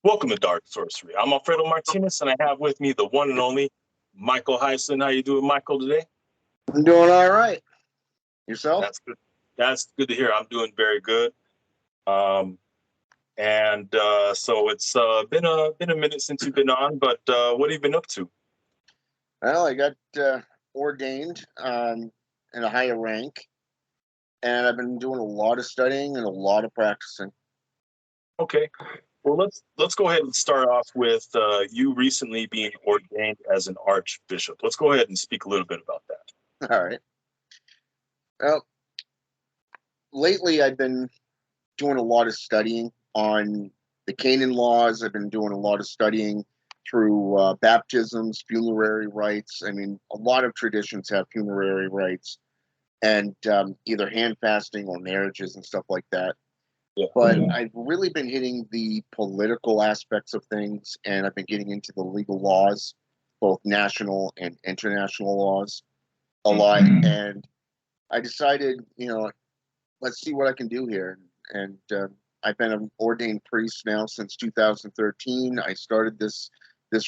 Welcome to Dark Sorcery. I'm Alfredo Martinez, and I have with me the one and only Michael Hyson. How you doing, Michael, today? I'm doing all right. Yourself? That's good. That's good to hear. I'm doing very good. Um, and it's been a minute since you've been on, but what have you been up to? Well, I got ordained in a higher rank, and I've been doing a lot of studying and a lot of practicing. Okay. Well, let's go ahead and start off with you recently being ordained as an archbishop. Let's go ahead and speak a little bit about that. All right. Well, lately I've been doing a lot of studying on the Canaan laws. I've been doing a lot of studying through baptisms, funerary rites. I mean, a lot of traditions have funerary rites and either hand fasting or marriages and stuff like that. Yeah. But I've really been hitting the political aspects of things, and I've been getting into the legal laws, both national and international laws, a lot. And I decided, let's see what I can do here. And I've been an ordained priest now since 2013. I started this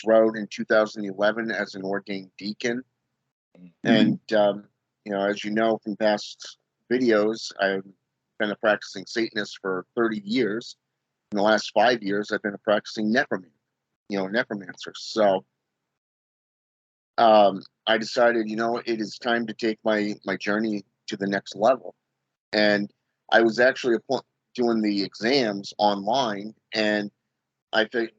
route in 2011 as an ordained deacon. And as you know from past videos, I've been a practicing Satanist for 30 years. In the last 5 years, I've been a practicing necromancer. So I decided, it is time to take my journey to the next level. And I was actually doing the exams online, and I think,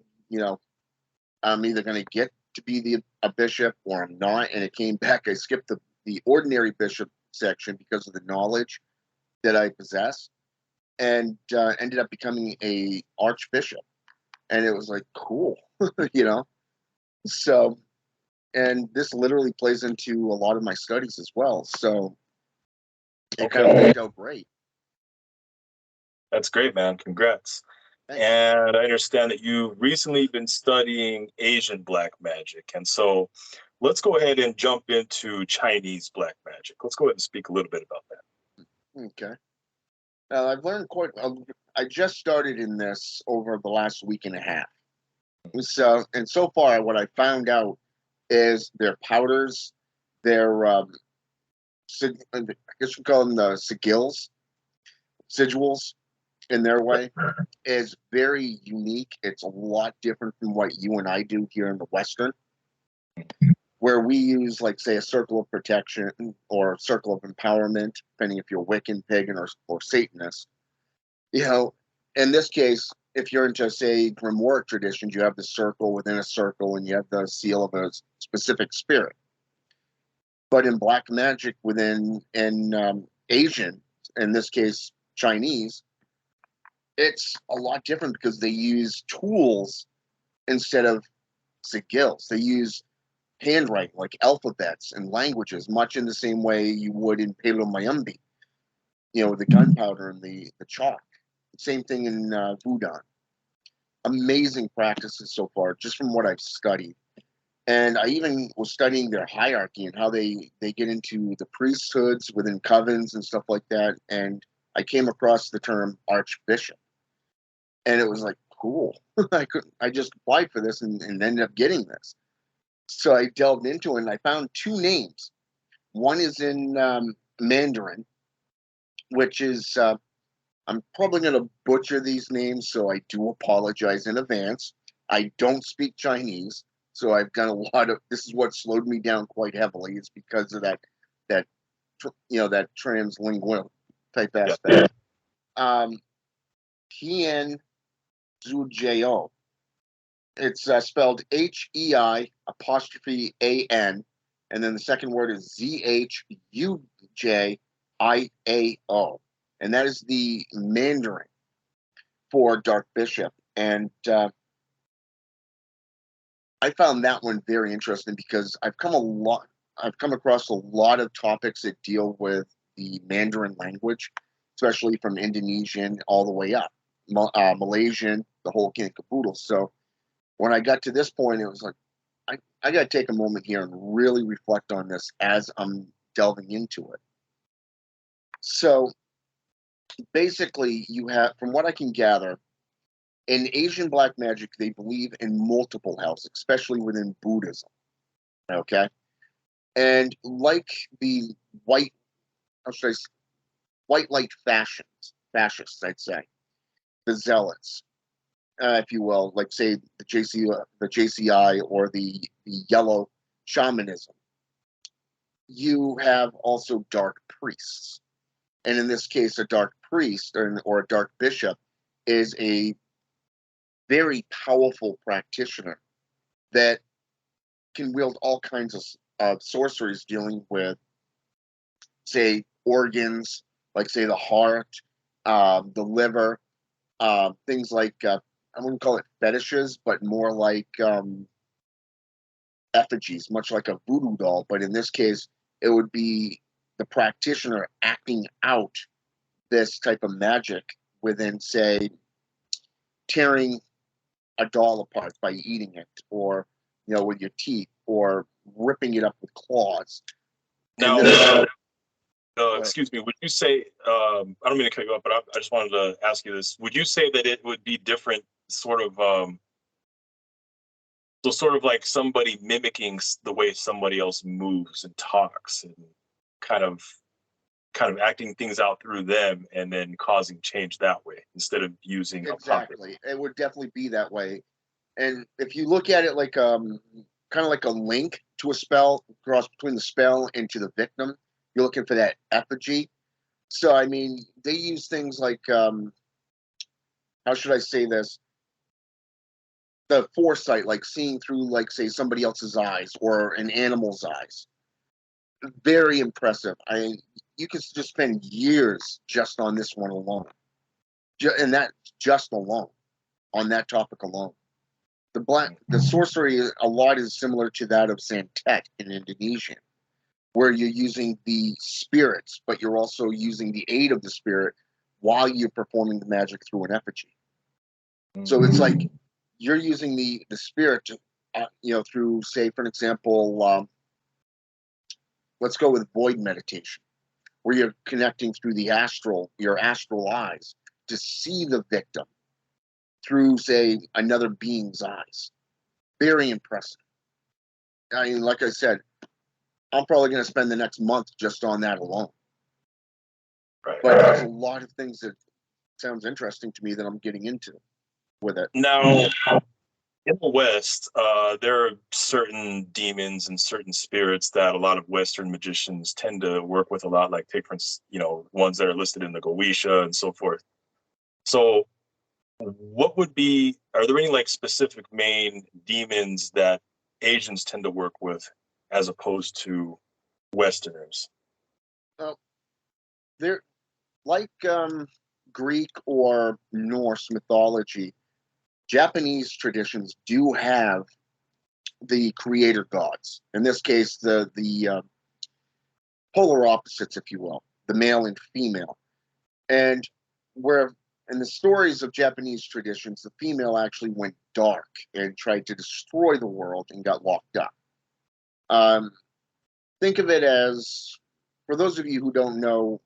I'm either going to get to be a bishop or I'm not. And it came back. I skipped the ordinary bishop section because of the knowledge that I possess, and ended up becoming a archbishop. And it was like, cool, So, and this literally plays into a lot of my studies as well. So it kind of worked out great. That's great, man. Congrats. Thanks. And I understand that you've recently been studying Asian black magic. And so let's go ahead and jump into Chinese black magic. Let's go ahead and speak a little bit about that. Okay. I've learned I just started in this over the last week and a half. So far, what I found out is their powders, their, I guess we call them the sigils in their way, is very unique. It's a lot different from what you and I do here in the Western, where we use, like, say, a circle of protection or circle of empowerment, depending if you're Wiccan, pagan, or Satanist. In this case, if you're into, say, Grimoire traditions, you have the circle within a circle, and you have the seal of a specific spirit. But in black magic in Asian, in this case Chinese, it's a lot different because they use tools instead of sigils. They use handwriting, like alphabets and languages, much in the same way you would in Pyromancy, the gunpowder and the chalk. Same thing in Wudan. Amazing practices so far, just from what I've studied. And I even was studying their hierarchy and how they get into the priesthoods within covens and stuff like that. And I came across the term archbishop. And it was like, cool. I just applied for this and ended up getting this. So I delved into it, and I found two names. One is in Mandarin, which is, I'm probably going to butcher these names, so I do apologize in advance. I don't speak Chinese, so I've done a lot of, this is what slowed me down quite heavily, is because of that translingual type aspect. Hien Zhujao. It's spelled HEI apostrophe AN, and then the second word is ZHUJIAO, and that is the Mandarin for Dark Bishop. And I found that one very interesting because I've come across a lot of topics that deal with the Mandarin language, especially from Indonesian all the way up, Malaysian, the whole kit and caboodle. So when I got to this point, it was like, I got to take a moment here and really reflect on this as I'm delving into it. So basically, you have, from what I can gather, In Asian black magic, they believe in multiple hells, especially within Buddhism. Okay, and like the white, how should I say, white light fascists, I'd say, the zealots, if you will, like say the JCI or the yellow shamanism. You have also dark priests, and in this case, a dark priest or a dark bishop is a very powerful practitioner that can wield all kinds of sorceries dealing with, say, organs, like say the heart, the liver, things like I wouldn't call it fetishes, but more like effigies, much like a voodoo doll. But in this case, it would be the practitioner acting out this type of magic within, say, tearing a doll apart by eating it, or with your teeth, or ripping it up with claws. Now, this, excuse me, would you say, I don't mean to cut you off, but I just wanted to ask you this. Would you say that it would be different, sort of, so sort of like somebody mimicking the way somebody else moves and talks, and kind of acting things out through them and then causing change that way instead of using exactly. It would definitely be that way. And if you look at it like kind of like a link to a spell, cross between the spell and to the victim, you're looking for that effigy. So I mean, they use things like how should I say this? The foresight, like seeing through, like say, somebody else's eyes or an animal's eyes. Very impressive. You could just spend years just on this one alone, and that just alone on that topic alone. The sorcery a lot is similar to that of Sutekh in Indonesia, where you're using the spirits, but you're also using the aid of the spirit while you're performing the magic through an effigy. So it's like you're using the spirit to, through, say, for an example, let's go with void meditation, where you're connecting through your astral eyes to see the victim through, say, another being's eyes. Very impressive. I mean, like I said, I'm probably going to spend the next month just on that alone. Right. But there's a lot of things that sounds interesting to me that I'm getting into with it. Now, in the West, there are certain demons and certain spirits that a lot of Western magicians tend to work with a lot, like, take for instance, ones that are listed in the Goetia and so forth. So are there any like specific main demons that Asians tend to work with as opposed to Westerners? They're like Greek or Norse mythology. Japanese traditions do have the creator gods. In this case, the polar opposites, if you will, the male and female. And where in the stories of Japanese traditions, the female actually went dark and tried to destroy the world and got locked up. Think of it as, for those of you who don't know,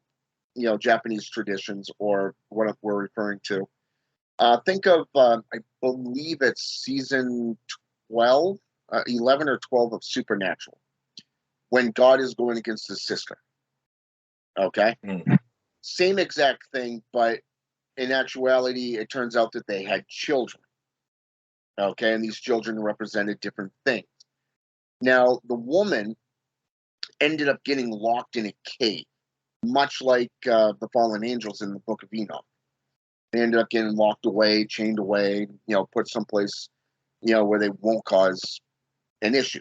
Japanese traditions or what we're referring to, think of, I believe it's season 12, 11 or 12 of Supernatural, when God is going against his sister. Okay? Same exact thing, but in actuality, it turns out that they had children. Okay? And these children represented different things. Now, the woman ended up getting locked in a cave, much like the fallen angels in the Book of Enoch. They ended up getting locked away, chained away, put someplace, where they won't cause an issue.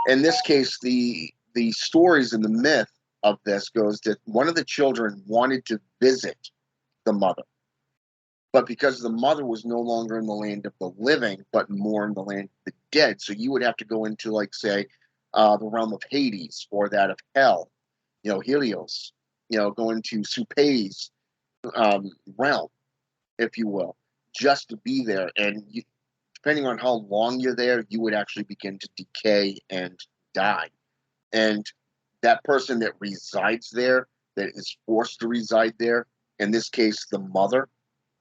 In this case, the stories and the myth of this goes that one of the children wanted to visit the mother, but because the mother was no longer in the land of the living, but more in the land of the dead, so you would have to go into, like, say, the realm of Hades or that of hell, Helios, go into Sutekh's realm, if you will, just to be there. And depending on how long you're there, you would actually begin to decay and die. And that person that resides there, that is forced to reside there, in this case, the mother,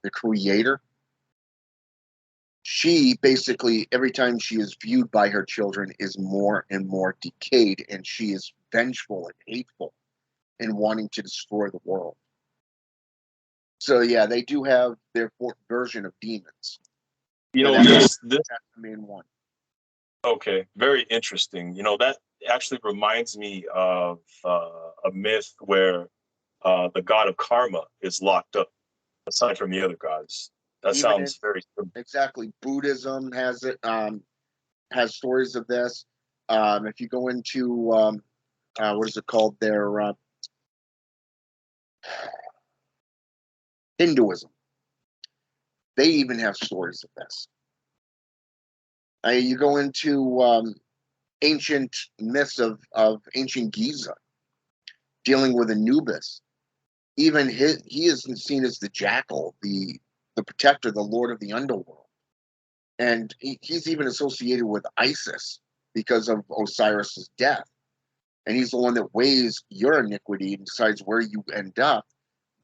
the creator, she basically, every time she is viewed by her children, is more and more decayed, and she is vengeful and hateful and wanting to destroy the world. So yeah, they do have their version of demons. This That's the main one. okay, very interesting. That actually reminds me of a myth where the god of karma is locked up, aside from the other gods. That Even sounds very similar. exactly, Buddhism has it, has stories of this. If you go into what is it called there, Hinduism, they even have stories of this. You go into ancient myths of ancient Giza, dealing with Anubis. Even he is seen as the jackal, the protector, the lord of the underworld, and he's even associated with Isis because of Osiris's death. And he's the one that weighs your iniquity and decides where you end up,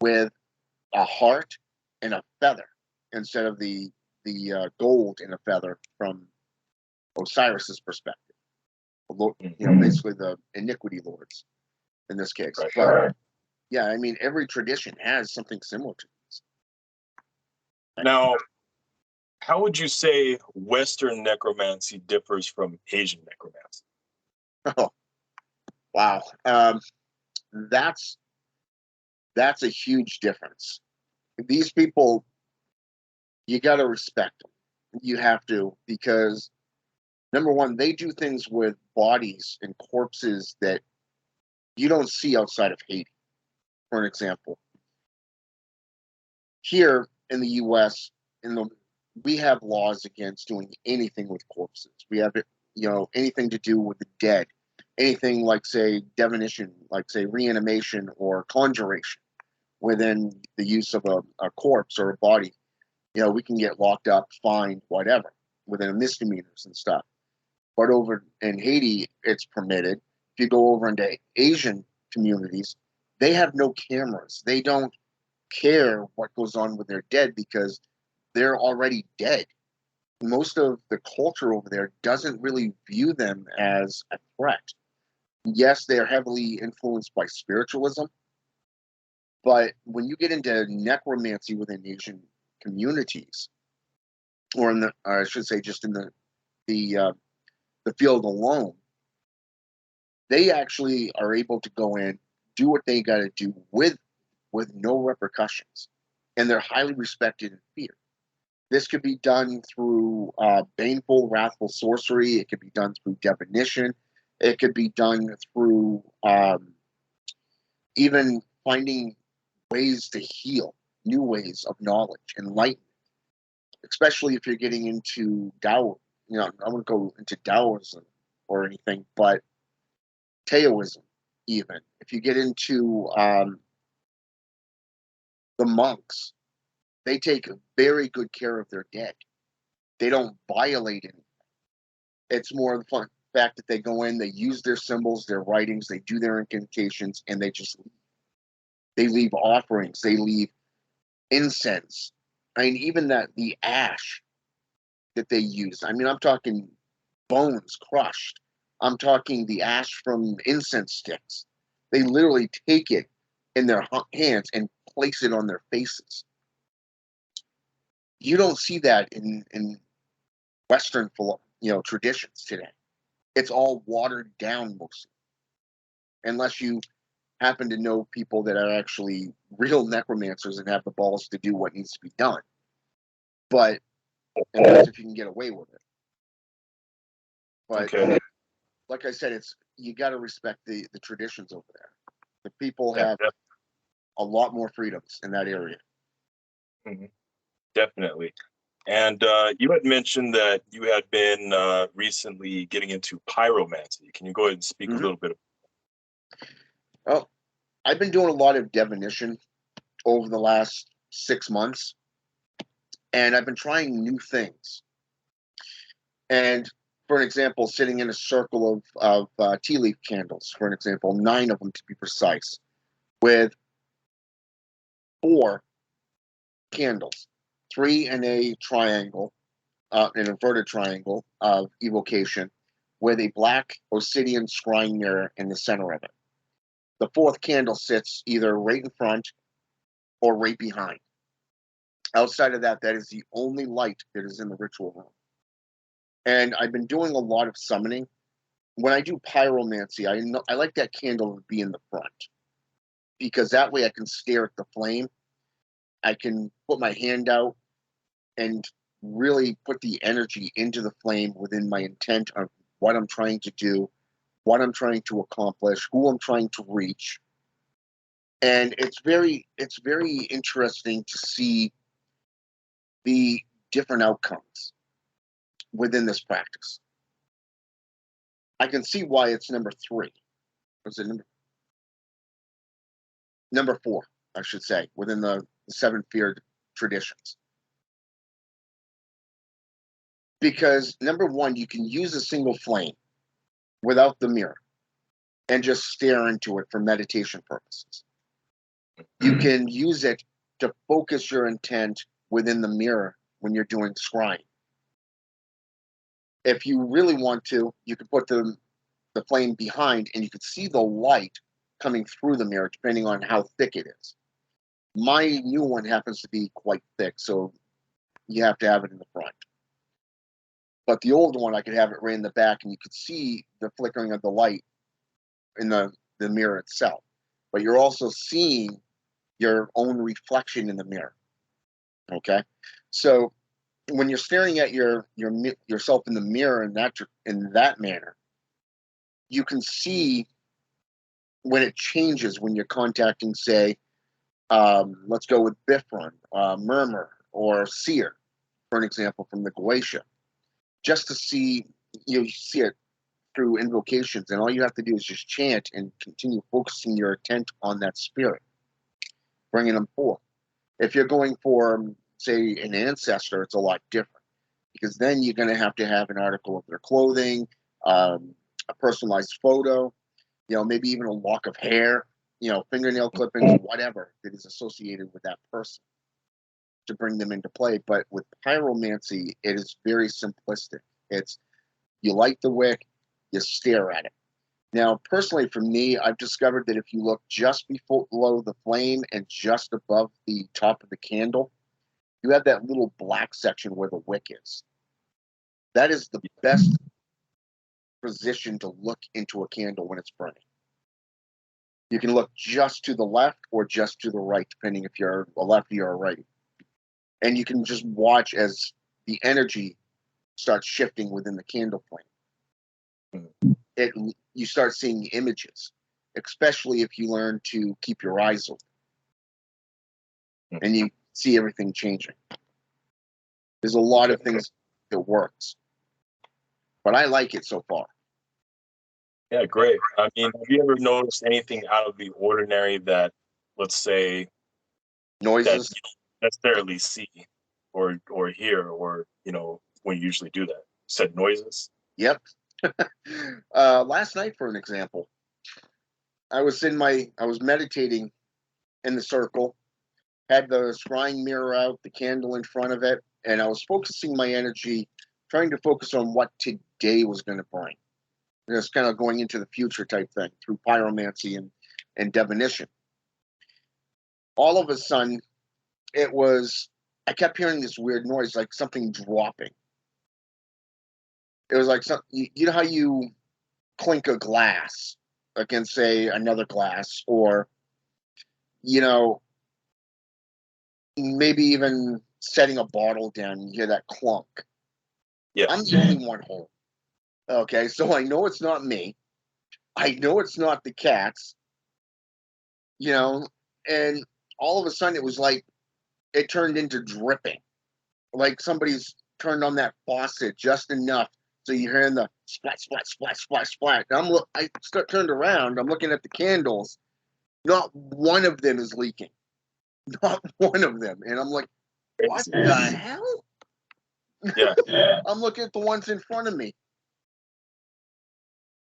with a heart and a feather instead of the gold in a feather from Osiris's perspective. Basically the iniquity lords in this case. Right. But yeah, I mean, every tradition has something similar to this. Now, how would you say Western necromancy differs from Asian necromancy? Oh, wow. That's a huge difference. These people, you got to respect them. You have to, because number one, they do things with bodies and corpses that you don't see outside of Haiti. For an example, here in the U.S., we have laws against doing anything with corpses. We have anything to do with the dead, anything like, say, divination, like, say, reanimation or conjuration within the use of a corpse or a body. We can get locked up, fined, whatever, within misdemeanors and stuff. But over in Haiti, it's permitted. If you go over into Asian communities, they have no cameras. They don't care what goes on with their dead because they're already dead. Most of the culture over there doesn't really view them as a threat. Yes, they are heavily influenced by spiritualism, but when you get into necromancy within Asian communities, or I should say, just in the field alone, they actually are able to go in, do what they got to do with no repercussions, and they're highly respected and feared. This could be done through baneful, wrathful sorcery. It could be done through divination. It could be done through even finding ways to heal, new ways of knowledge, enlightenment. Especially if you're getting into Tao, I wouldn't go into Taoism or anything, but Taoism, even. If you get into the monks, they take very good care of their dead. They don't violate anything. It's more the fact that they go in, they use their symbols, their writings, they do their incantations, and they just leave. They leave offerings, they leave incense. I mean, even the ash that they use. I mean, I'm talking bones crushed. I'm talking the ash from incense sticks. They literally take it in their hands and place it on their faces. You don't see that in Western traditions today. It's all watered down mostly, unless you happen to know people that are actually real necromancers and have the balls to do what needs to be done. But and that's if you can get away with it. But Okay. like I said, you got to respect the traditions over there. The people have a lot more freedoms in that area. Mm-hmm. Definitely. And you had mentioned that you had been recently getting into pyromancy. Can you go ahead and speak a little bit? Well, I've been doing a lot of divination over the last 6 months, and I've been trying new things. And for an example, sitting in a circle of tea leaf candles, for an example, 9 of them to be precise, with 4 candles, 3 in a triangle, an inverted triangle of evocation with a black obsidian scrying mirror in the center of it. The fourth candle sits either right in front or right behind. Outside of that, that is the only light that is in the ritual room. And I've been doing a lot of summoning. When I do pyromancy, I like that candle to be in the front, because that way I can stare at the flame. I can put my hand out and really put the energy into the flame within my intent of what I'm trying to do, what I'm trying to accomplish, who I'm trying to reach. And it's very interesting to see the different outcomes within this practice. I can see why it's number 3. Was it number 4, I should say, within the 7 feared traditions. Because number 1, you can use a single flame without the mirror and just stare into it for meditation purposes. You can use it to focus your intent within the mirror when you're doing scrying. If you really want to, you could put the flame behind and you could see the light coming through the mirror depending on how thick it is. My new one happens to be quite thick, so you have to have it in the front. But the old one, I could have it right in the back and you could see the flickering of the light in the mirror itself. But you're also seeing your own reflection in the mirror. Okay? So when you're staring at yourself in the mirror in that manner, you can see when it changes when you're contacting, say, let's go with Bifron, Murmur, or Seer, for an example, from the Goetia. Just to see, you see it through invocations, and all you have to do is just chant and continue focusing your intent on that spirit, bringing them forth. If you're going for, say, an ancestor, it's a lot different, because then you're going to have an article of their clothing, a personalized photo, maybe even a lock of hair, fingernail clippings, whatever that is associated with that person to bring them into play. But with pyromancy, it is very simplistic. It's, you light the wick, you stare at it. Now, personally, for me, I've discovered that if you look just below the flame and just above the top of the candle, you have that little black section where the wick is. That is the best position to look into a candle when it's burning. You can look just to the left or just to the right, depending if you're a lefty or a righty. And you can just watch as the energy starts shifting within the candle flame. You start seeing images, especially if you learn to keep your eyes open. And you see everything changing. There's a lot of things that works. But I like it so far. Yeah, great. I mean, have you ever noticed anything out of the ordinary that, let's say, Noises? that you don't necessarily see or hear, or when you usually do that? Said noises? Yep. Last night, for an example, I was meditating in the circle, had the scrying mirror out, the candle in front of it, and I was focusing my energy, trying to focus on what today was going to bring. Just kind of going into the future type thing through pyromancy and divination. All of a sudden, I kept hearing this weird noise, like something dropping. It was like you know how you clink a glass against, say, another glass, or maybe even setting a bottle down, you hear that clunk. Yeah. I'm the only one home. Okay, so I know it's not me. I know it's not the cats. And all of a sudden it was like it turned into dripping. Like somebody's turned on that faucet just enough so you're hearing the splat, splat, splat, splat, splat. And I turned around, I'm looking at the candles. Not one of them is leaking. Not one of them. And I'm like, what the hell? Yeah. I'm looking at the ones in front of me.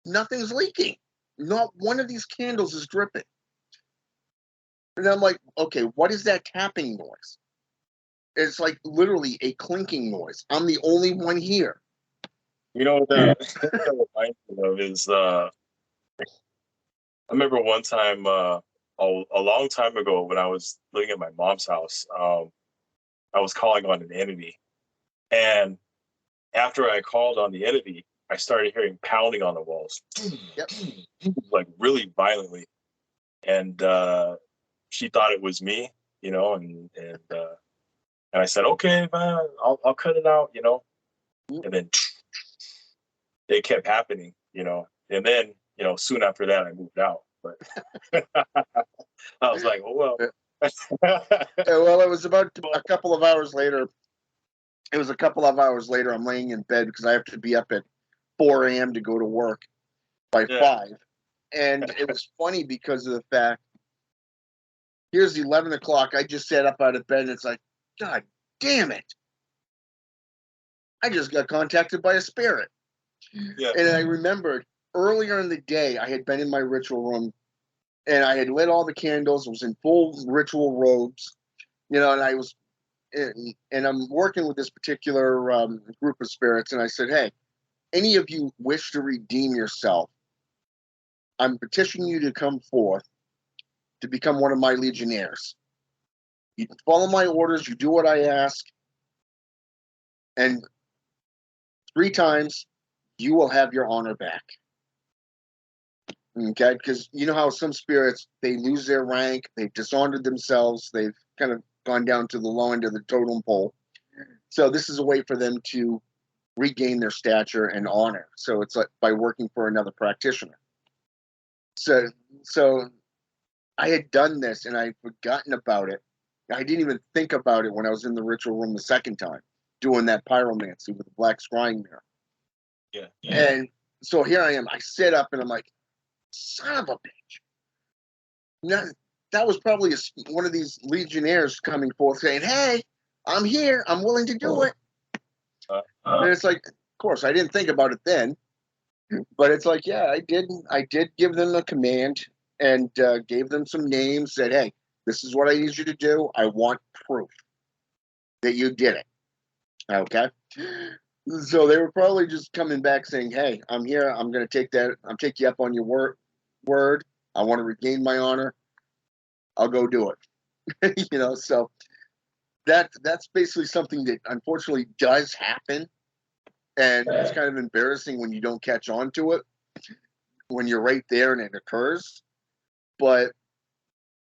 Nothing's leaking. Not one of these candles is dripping. And I'm like, okay, what is that tapping noise? It's like literally a clinking noise. I'm the only one here. You know what that reminds me of is I remember one time a long time ago when I was living at my mom's house, I was calling on an entity, and after I called on the entity, I started hearing pounding on the walls, Yep. like really violently, and she thought it was me, you know, and I said, okay, man, I'll cut it out, you know, and then it kept happening, you know, and then soon after that I moved out, but I was like, oh well. Well, it was about a couple of hours later. It was a couple of hours later. I'm laying in bed because I have to be up at 4 a.m. to go to work by 5. And it was funny because of the fact, here's 11 o'clock. I just sat up out of bed and it's like, God damn it. I just got contacted by a spirit. Yeah. And I remembered earlier in the day, I had been in my ritual room and I had lit all the candles. I was in full ritual robes, you know, and I was, and I'm working with this particular group of spirits. And I said, hey, any of you wish to redeem yourself, I'm petitioning you to come forth to become one of my legionnaires. You follow my orders, you do what I ask, and 3 times you will have your honor back. Okay, because you know how some spirits, they lose their rank, they've dishonored themselves, they've kind of gone down to the low end of the totem pole. So this is a way for them to regain their stature and honor. So it's like by working for another practitioner. So I had done this and I'd forgotten about it. I didn't even think about it when I was in the ritual room the second time, doing that pyromancy with the black scrying mirror. Yeah. And so here I am. I sit up and I'm like, son of a bitch. Now, that was probably one of these legionnaires coming forth saying, hey, I'm here. I'm willing to do it. And it's like, of course, I didn't think about it then. But it's like, yeah, I did give them a command and gave them some names, said, hey, this is what I need you to do. I want proof that you did it. Okay. So they were probably just coming back saying, hey, I'm here. I'm going to take you up on your word. I want to regain my honor. I'll go do it. You know, so that's basically something that unfortunately does happen. And it's kind of embarrassing when you don't catch on to it when you're right there and it occurs. But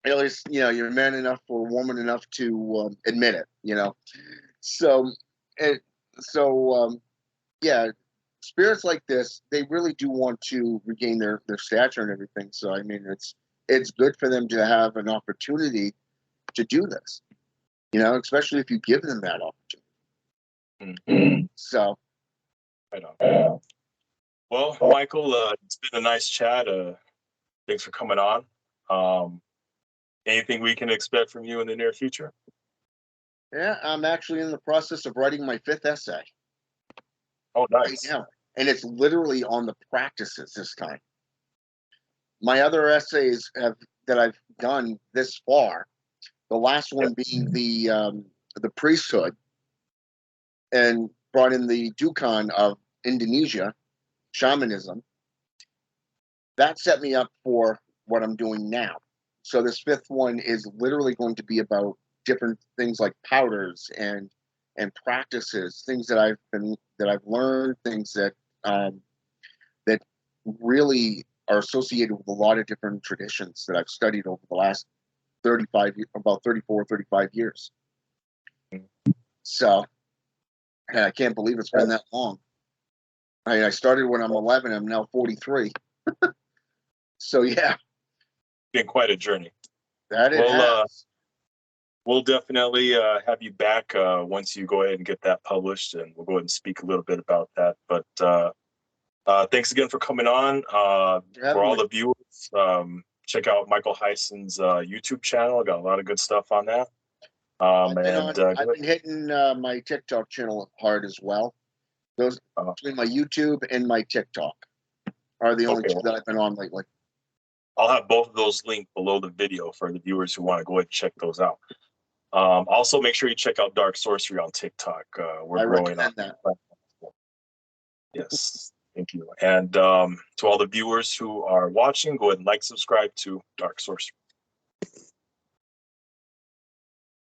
at least, you know, you're man enough or woman enough to admit it, you know. So, it, yeah, spirits like this, they really do want to regain their stature and everything. So, I mean, it's good for them to have an opportunity to do this, you know, especially if you give them that opportunity. Mm-hmm. So, I know. Well, Michael, it's been a nice chat. Thanks for coming on. Anything we can expect from you in the near future? yeah, I'm actually in the process of writing my 5th essay. Oh, nice. Right now. And it's literally on the practices this time. My other essays that I've done this far, the last one being the priesthood, and brought in the Dukan of Indonesia, shamanism. That set me up for what I'm doing now. So this 5th one is literally going to be about different things like powders and practices, things that I've learned, things that that really are associated with a lot of different traditions that I've studied over the last 35 years. So, and I can't believe it's been that long. I started when I'm 11. I'm now 43. So yeah, It's been quite a journey. that it has. We'll definitely have you back once you go ahead and get that published, and we'll go ahead and speak a little bit about that. But thanks again for coming on. For all the viewers, check out Michael Hyson's YouTube channel. I got a lot of good stuff on that. I've been hitting my TikTok channel hard as well. Those between my YouTube and my TikTok are the only 2 that I've been on lately. I'll have both of those linked below the video for the viewers who want to go ahead and check those out. Also, make sure you check out Dark Sorcery on TikTok. We're I growing up. recommend that. Yes, thank you. And to all the viewers who are watching, go ahead and like, subscribe to Dark Sorcery.